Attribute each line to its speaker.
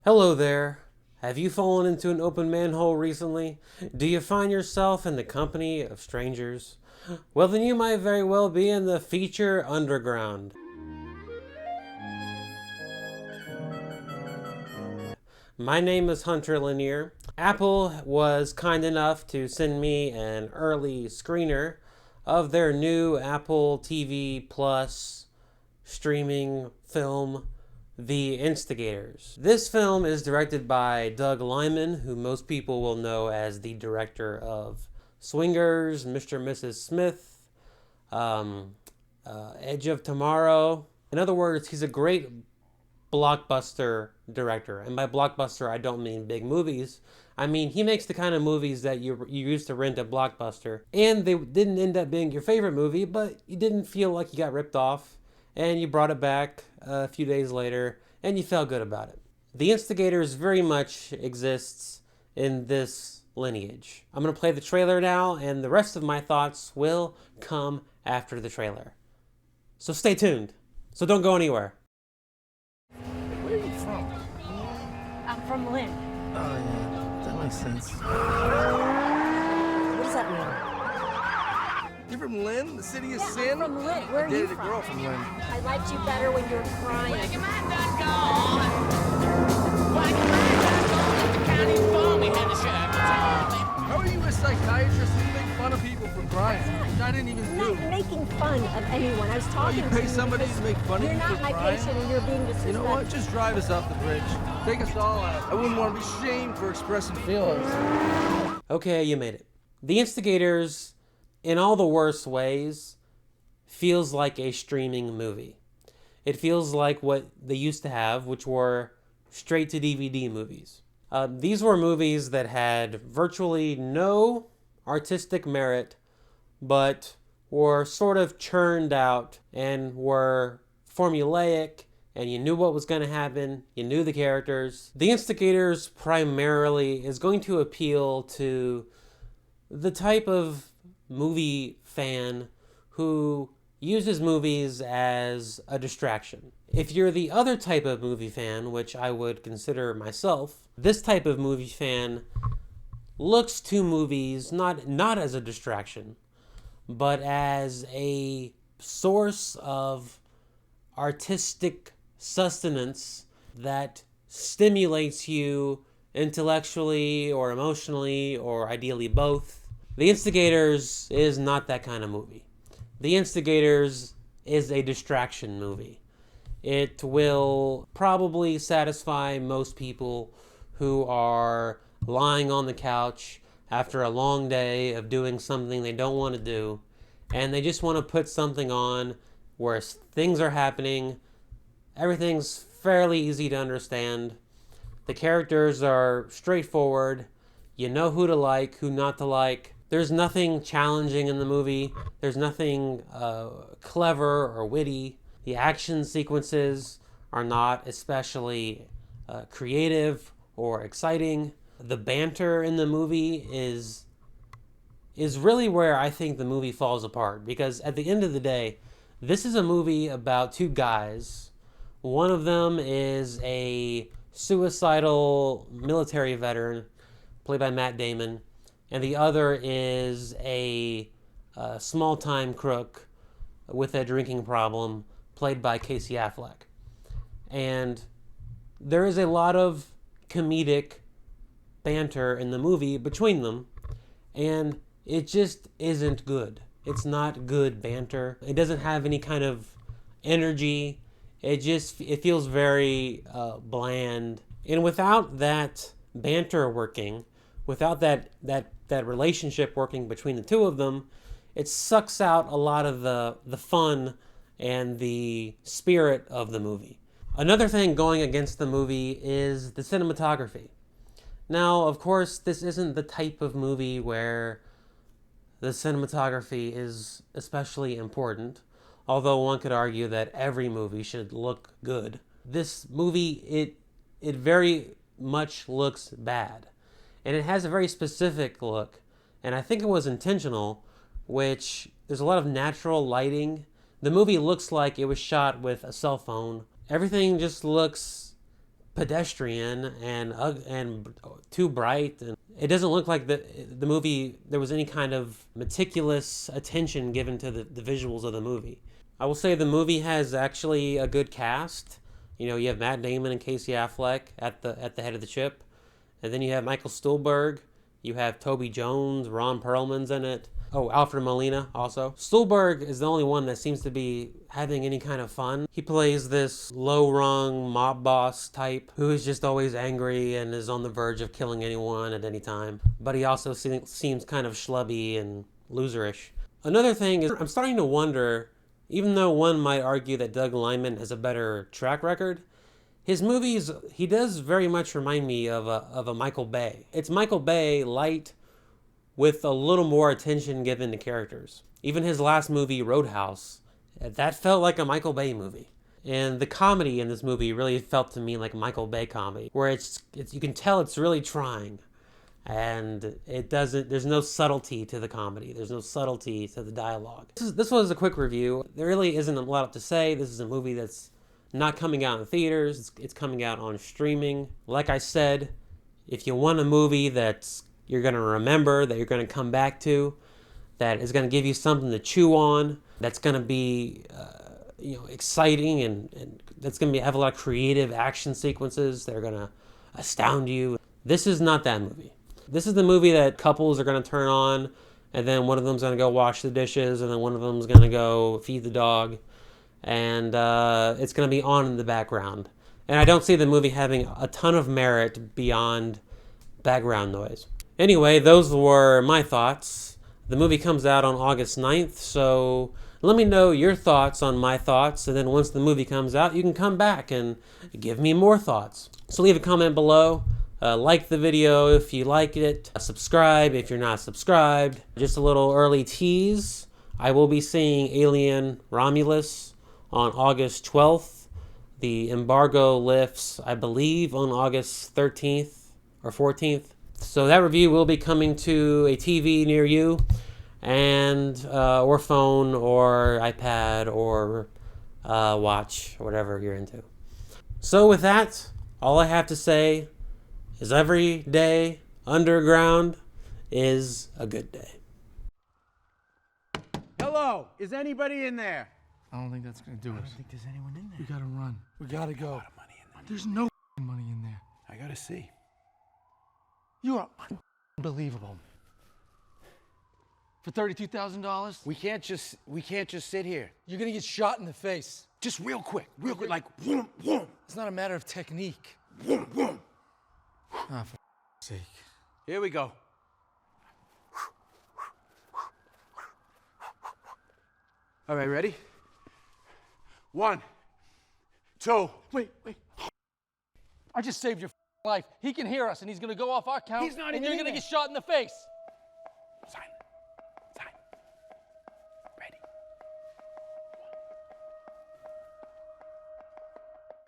Speaker 1: Hello there. Have you fallen into an open manhole recently? Do you find yourself in the company of strangers? Well, then you might very well be in the feature underground. My name is Hunter Lanier. Apple was kind enough to send me an early screener of their new Apple TV Plus streaming film, The Instigators. This film is directed by Doug Liman, who most people will know as the director of Swingers, Mr. and Mrs. Smith, Edge of Tomorrow. In other words, he's a great blockbuster director. And by blockbuster, I don't mean big movies. I mean, he makes the kind of movies that you used to rent at Blockbuster. And they didn't end up being your favorite movie, but you didn't feel like you got ripped off. And you brought it back a few days later, and you felt good about it. The Instigators very much exists in this lineage. I'm going to play the trailer now, and the rest of my thoughts will come after the trailer. So stay tuned. So don't go anywhere.
Speaker 2: Where are you from?
Speaker 3: I'm from Lynn.
Speaker 2: Oh, yeah, that makes sense.
Speaker 3: What does that mean?
Speaker 2: You're from Lynn, the city of
Speaker 3: Yeah,
Speaker 2: sin?
Speaker 3: I'm from Lynn. Where are you
Speaker 2: Dated a
Speaker 3: from?
Speaker 2: girl from Lynn.
Speaker 3: I liked you better when you were crying.
Speaker 2: How are you a psychiatrist and you make fun of people for crying? Which I didn't even
Speaker 3: I'm
Speaker 2: do.
Speaker 3: not making fun of anyone. I was talking
Speaker 2: you
Speaker 3: to
Speaker 2: pay
Speaker 3: you
Speaker 2: somebody
Speaker 3: because
Speaker 2: to make fun of
Speaker 3: you're
Speaker 2: you
Speaker 3: not
Speaker 2: for
Speaker 3: my
Speaker 2: crying?
Speaker 3: patient and you're being disrespectful.
Speaker 2: You know what? Just drive us off the bridge. Take us all out. I wouldn't want to be shamed for expressing feelings.
Speaker 1: Okay, you made it. The Instigators, in all the worst ways, feels like a streaming movie. It feels like what they used to have, which were straight to DVD movies. These were movies that had virtually no artistic merit, but were sort of churned out and were formulaic, and you knew what was going to happen, you knew the characters. The Instigators primarily is going to appeal to the type of movie fan who uses movies as a distraction. If you're the other type of movie fan, which I would consider myself, this type of movie fan looks to movies not as a distraction, but as a source of artistic sustenance that stimulates you intellectually or emotionally or ideally both. The Instigators is not that kind of movie. The Instigators is a distraction movie. It will probably satisfy most people who are lying on the couch after a long day of doing something they don't want to do, and they just want to put something on where things are happening. Everything's fairly easy to understand. The characters are straightforward. You know who to like, who not to like. There's nothing challenging in the movie. There's nothing clever or witty. The action sequences are not especially creative or exciting. The banter in the movie is really where I think the movie falls apart, because at the end of the day, this is a movie about two guys. One of them is a suicidal military veteran, played by Matt Damon, and the other is a small-time crook with a drinking problem, played by Casey Affleck. And there is a lot of comedic banter in the movie between them, and it just isn't good. It's not good banter. It doesn't have any kind of energy. It feels very bland. And without that banter working, without that relationship working between the two of them, it sucks out a lot of the fun and the spirit of the movie. Another thing going against the movie is the cinematography. Now, of course, this isn't the type of movie where the cinematography is especially important, although one could argue that every movie should look good. This movie, it very much looks bad. And it has a very specific look, and I think it was intentional, which there's a lot of natural lighting. The movie looks like it was shot with a cell phone. Everything just looks pedestrian and too bright, and it doesn't look like the movie there was any kind of meticulous attention given to the visuals of the movie. I will say the movie has actually a good cast. You know, you have Matt Damon and Casey Affleck at the head of the ship, and then you have Michael Stuhlbarg, you have Toby Jones, Ron Perlman's in it. Oh, Alfred Molina also. Stuhlbarg is the only one that seems to be having any kind of fun. He plays this low-rung mob boss type who is just always angry and is on the verge of killing anyone at any time. But he also seems kind of schlubby and loserish. Another thing is, I'm starting to wonder, even though one might argue that Doug Liman has a better track record, his movies, he does very much remind me of a Michael Bay. It's Michael Bay light with a little more attention given to characters. Even his last movie, Roadhouse, that felt like a Michael Bay movie. And the comedy in this movie really felt to me like Michael Bay comedy, where it's you can tell it's really trying. And there's no subtlety to the comedy. There's no subtlety to the dialogue. This was a quick review. There really isn't a lot to say. This is a movie that's not coming out in theaters. It's coming out on streaming. Like I said, if you want a movie that's you're going to remember, that you're going to come back to, that is going to give you something to chew on, that's going to be exciting, and that's going to have a lot of creative action sequences that are going to astound you. This is not that movie. This is the movie that couples are going to turn on, and then one of them's going to go wash the dishes, and then one of them's going to go feed the dog, and it's going to be on in the background. And I don't see the movie having a ton of merit beyond background noise. Anyway, those were my thoughts. The movie comes out on August 9th, so let me know your thoughts on my thoughts, and then once the movie comes out, you can come back and give me more thoughts. So leave a comment below. Like the video if you like it. Subscribe if you're not subscribed. Just a little early tease. I will be seeing Alien Romulus on August 12th. The embargo lifts, I believe, on August 13th or 14th. So that review will be coming to a TV near you, and or phone or iPad or watch, or whatever you're into. So with that, all I have to say is every day underground is a good day.
Speaker 4: Hello, is anybody in there?
Speaker 2: I don't think that's gonna do it.
Speaker 4: I don't think there's anyone in there.
Speaker 2: We gotta run. We gotta go.
Speaker 4: A lot of money in there.
Speaker 2: There's no money in there.
Speaker 4: I gotta see.
Speaker 2: You are unbelievable. For $32,000?
Speaker 4: We can't just sit here.
Speaker 2: You're gonna get shot in the face.
Speaker 4: Just real quick, like whoom, whoom,
Speaker 2: It's not a matter of technique.
Speaker 4: whoom, whoom.
Speaker 2: Ah, for sake.
Speaker 4: Here we go. All right, ready? 1, 2.
Speaker 2: Wait. I just saved your life. He can hear us, and he's gonna go off our count.
Speaker 4: He's not
Speaker 2: and
Speaker 4: even
Speaker 2: you're
Speaker 4: in
Speaker 2: gonna
Speaker 4: there.
Speaker 2: get shot in the face.